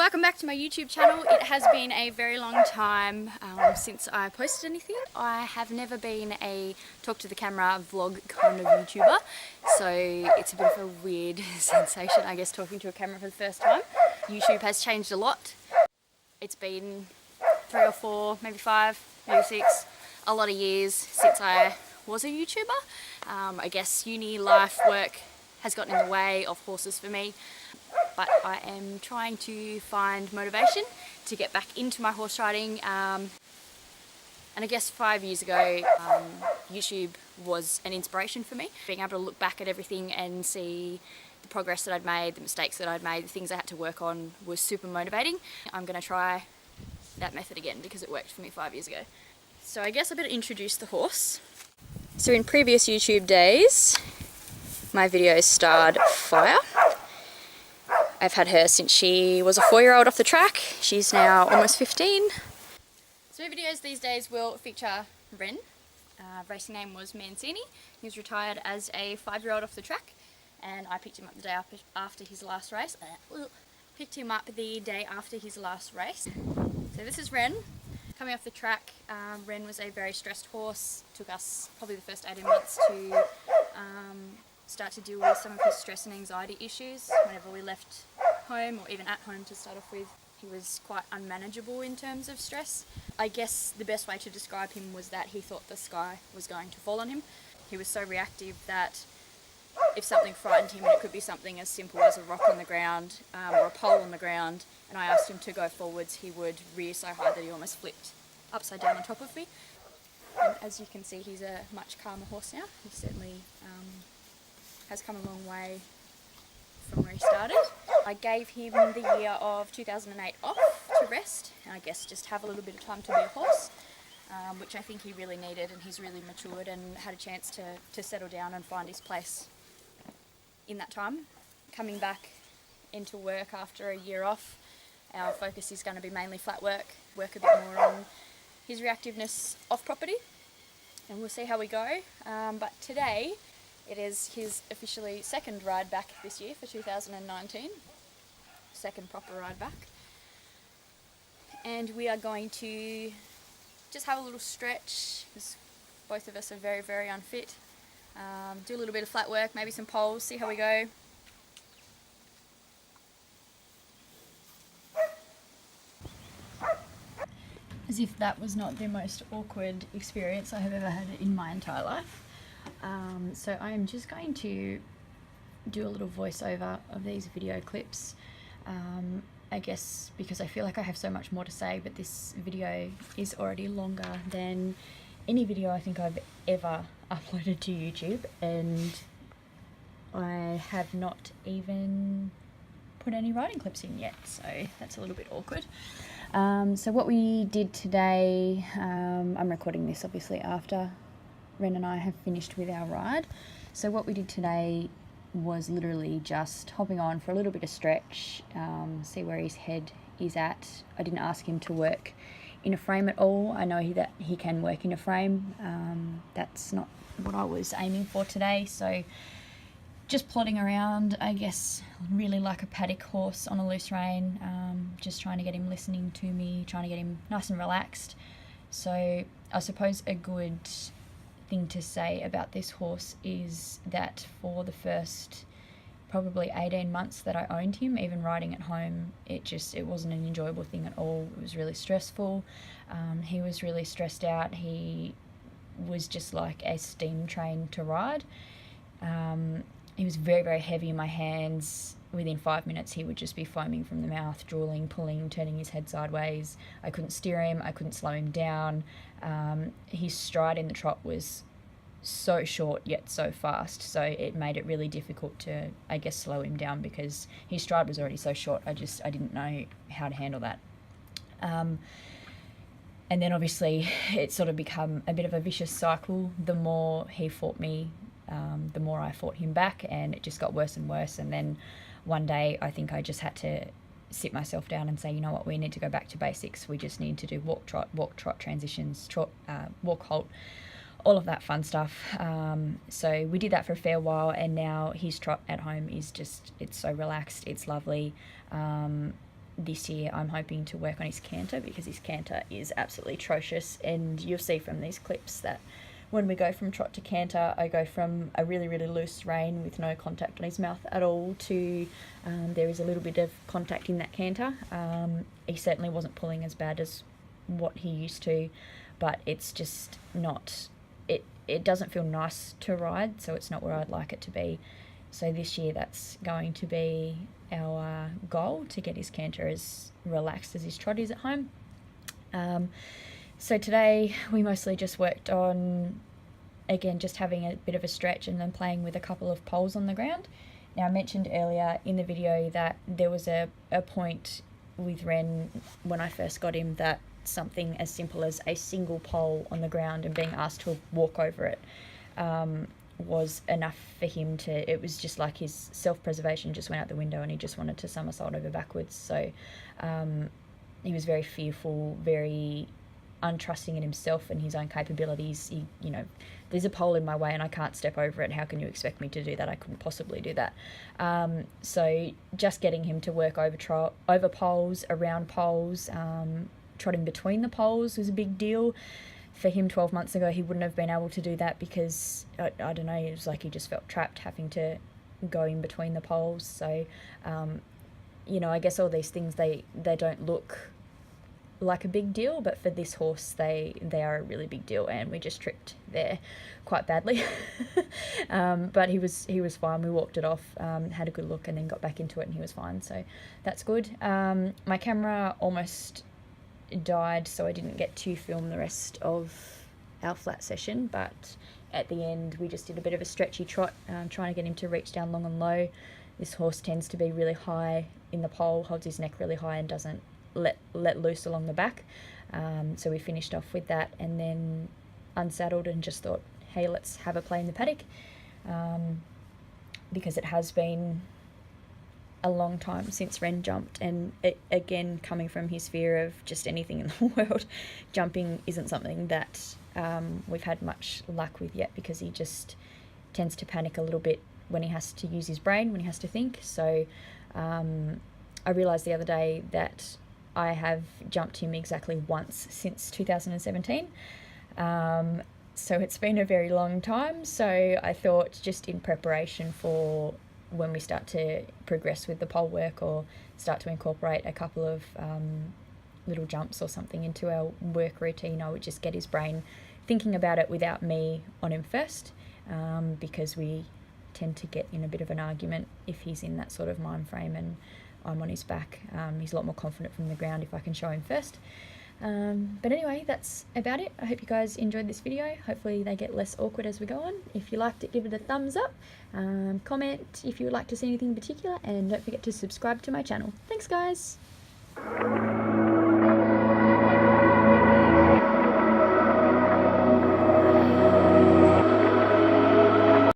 welcome back to my YouTube channel. It has been a very long time since I posted anything. I have never been a talk to the camera vlog kind of YouTuber, so it's a bit of a weird sensation, I guess, talking to a camera for the first time. YouTube has changed a lot. It's been 3 or 4, maybe 5, maybe 6, a lot of years since I was a YouTuber. I guess uni life, work has gotten in the way of horses for me, but I am trying to find motivation to get back into my horse riding. And I guess 5 years ago, YouTube was an inspiration for me. Being able to look back at everything and see the progress that I'd made, the mistakes that I'd made, the things I had to work on was super motivating. I'm going to try that method again because it worked for me 5 years ago. So I guess I better introduce the horse. So in previous YouTube days, my videos starred Fire. I've had her since she was a 4-year-old off the track. She's now almost 15. So my videos these days will feature Wren. Racing name was Mancini. He was retired as a 5-year-old off the track, and I picked him up the day after his last race. So this is Wren. Coming off the track, Wren was a very stressed horse. Took us probably the first 18 months to start to deal with some of his stress and anxiety issues. Whenever we left home, or even at home to start off with, he was quite unmanageable in terms of stress. I guess the best way to describe him was that he thought the sky was going to fall on him. He was so reactive that if something frightened him, and it could be something as simple as a rock on the ground or a pole on the ground, and I asked him to go forwards, he would rear so high that he almost flipped upside down on top of me. And as you can see, he's a much calmer horse now. He certainly has come a long way from where he started. I gave him the year of 2008 off to rest, and I guess just have a little bit of time to be a horse, which I think he really needed, and he's really matured and had a chance to settle down and find his place in that time. Coming back into work after a year off, our focus is going to be mainly flat work a bit more on his reactiveness off property, and we'll see how we go. But today it is his officially second ride back this year for 2019, second proper ride back, and we are going to just have a little stretch because both of us are very, very unfit. Do a little bit of flat work, maybe some poles, see how we go. As if that was not the most awkward experience I have ever had in my entire life. So I'm just going to do a little voiceover of these video clips. I guess because I feel like I have so much more to say, but this video is already longer than any video I think I've ever uploaded to YouTube, and I have not even put any riding clips in yet, so that's a little bit awkward. So what we did today, I'm recording this obviously after Wren and I have finished with our ride. So what we did today was literally just hopping on for a little bit of stretch, see where his head is at. I didn't ask him to work in a frame at all. I know that he can work in a frame. That's not what I was aiming for today. So just plodding around, I guess, really like a paddock horse on a loose rein, just trying to get him listening to me, trying to get him nice and relaxed. So I suppose a good thing to say about this horse is that for the first probably 18 months that I owned him, even riding at home, it wasn't an enjoyable thing at all. It was really stressful. He was really stressed out. He was just like a steam train to ride. He was very, very heavy in my hands. Within 5 minutes he would just be foaming from the mouth, drooling, pulling, turning his head sideways. I couldn't steer him, I couldn't slow him down. His stride in the trot was so short yet so fast, so it made it really difficult to, I guess, slow him down because his stride was already so short. I didn't know how to handle that. And then obviously it sort of become a bit of a vicious cycle. The more he fought me, the more I fought him back, and it just got worse and worse. And then one day I think I just had to sit myself down and say, you know what, we need to go back to basics. We just need to do walk, trot transitions, walk, halt, all of that fun stuff. So we did that for a fair while, and now his trot at home is just, it's so relaxed, it's lovely. this year I'm hoping to work on his canter, because his canter is absolutely atrocious, and you'll see from these clips that when we go from trot to canter, I go from a really, really loose rein with no contact on his mouth at all to there is a little bit of contact in that canter. He certainly wasn't pulling as bad as what he used to, but it's just not, it doesn't feel nice to ride, so it's not where I'd like it to be. So this year that's going to be our goal, to get his canter as relaxed as his trot is at home. So today we mostly just worked on, again, just having a bit of a stretch and then playing with a couple of poles on the ground. Now, I mentioned earlier in the video that there was a point with Wren when I first got him that something as simple as a single pole on the ground and being asked to walk over it was enough for him to, it was just like his self-preservation just went out the window and he just wanted to somersault over backwards. So he was very fearful, very untrusting in himself and his own capabilities. He, you know, there's a pole in my way and I can't step over it. How can you expect me to do that? I couldn't possibly do that. So just getting him to work over poles, around poles, trotting between the poles was a big deal. For him 12 months ago, he wouldn't have been able to do that because, I don't know, it was like he just felt trapped having to go in between the poles. So, you know, I guess all these things, they don't look like a big deal, but for this horse, they are a really big deal, and we just tripped there quite badly. But he was fine. We walked it off, had a good look, and then got back into it, and he was fine. So that's good. My camera almost died, so I didn't get to film the rest of our flat session, but at the end we just did a bit of a stretchy trot, trying to get him to reach down long and low. This horse tends to be really high in the pole, holds his neck really high and doesn't let loose along the back. So we finished off with that and then unsaddled and just thought, hey, let's have a play in the paddock, because it has been a long time since Wren jumped, and it, again, coming from his fear of just anything in the world, jumping isn't something that we've had much luck with yet, because he just tends to panic a little bit when he has to use his brain, when he has to think. So I realised the other day that I have jumped him exactly once since 2017. So it's been a very long time. So I thought, just in preparation for when we start to progress with the pole work or start to incorporate a couple of little jumps or something into our work routine, I would just get his brain thinking about it without me on him first, because we tend to get in a bit of an argument if he's in that sort of mind frame and I'm on his back. He's a lot more confident from the ground if I can show him first. But anyway, that's about it. I hope you guys enjoyed this video. Hopefully they get less awkward as we go on. If you liked it, give it a thumbs up. Comment if you would like to see anything in particular, and don't forget to subscribe to my channel. Thanks, guys.